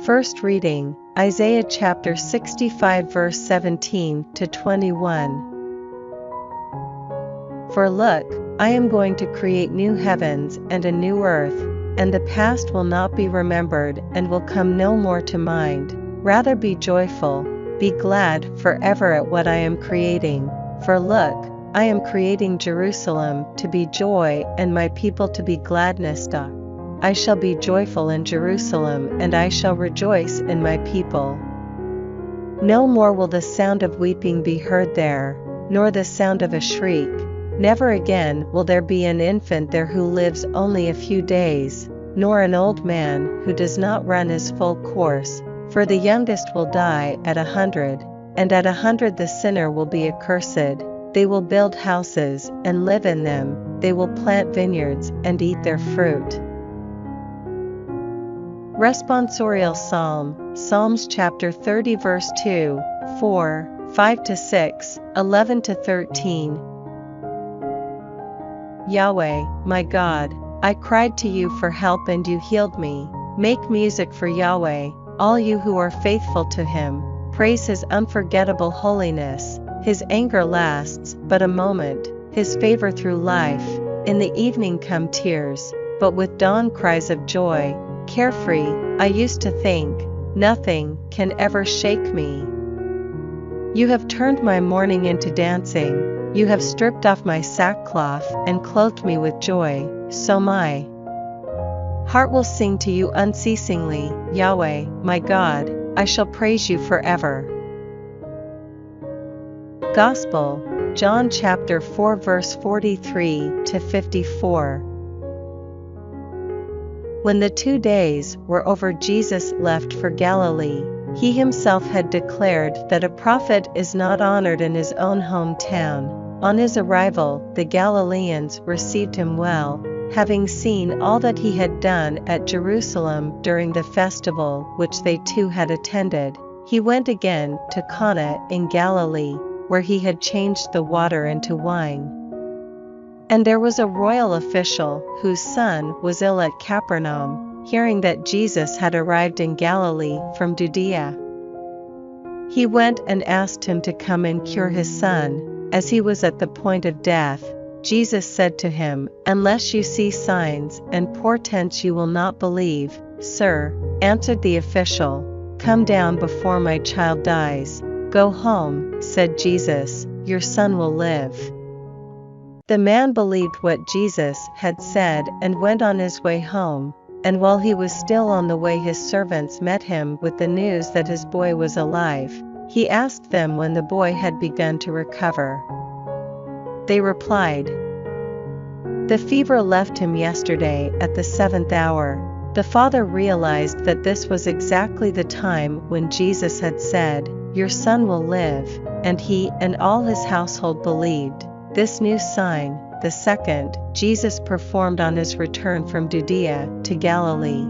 First reading, Isaiah chapter 65 verse 17 to 21. For look, I am going to create new heavens and a new earth, and the past will not be remembered and will come no more to mind. Rather be joyful, be glad forever at what I am creating. For look, I am creating Jerusalem to be joy and my people to be gladness. I shall be joyful in Jerusalem and I shall rejoice in my people. No more will the sound of weeping be heard there, nor the sound of a shriek. Never again will there be an infant there who lives only a few days, nor an old man who does not run his full course, for the youngest will die at 100, and at 100 the sinner will be accursed. They will build houses and live in them, they will plant vineyards and eat their fruit. Responsorial Psalm, Psalms chapter 30 verse 2, 4, 5 to 6, 11 to 13. Yahweh, my God, I cried to you for help and you healed me. Make music for Yahweh, all you who are faithful to him. Praise his unforgettable holiness. His anger lasts but a moment, his favor through life. In the evening come tears, but with dawn cries of joy. Carefree, I used to think, nothing can ever shake me. You have turned my mourning into dancing. You have stripped off my sackcloth and clothed me with joy, so my heart will sing to you unceasingly. Yahweh, my God, I shall praise you forever. Gospel, John chapter 4 verse 43 to 54. When the 2 days were over, Jesus left for Galilee. He himself had declared that a prophet is not honored in his own hometown. On his arrival, the Galileans received him well, having seen all that he had done at Jerusalem during the festival which they too had attended. He went again to Cana in Galilee, where he had changed the water into wine. And there was a royal official whose son was ill at Capernaum. Hearing that Jesus had arrived in Galilee from Judea, he went and asked him to come and cure his son. As he was at the point of death, Jesus said to him, "Unless you see signs and portents you will not believe." "Sir," answered the official, "come down before my child dies." "Go home," said Jesus, "your son will live." The man believed what Jesus had said and went on his way home, and while he was still on the way his servants met him with the news that his boy was alive. He asked them when the boy had begun to recover. They replied, "The fever left him yesterday at the 7th hour." The father realized that this was exactly the time when Jesus had said, "Your son will live," and he and all his household believed. This new sign, the second, Jesus performed on his return from Judea to Galilee.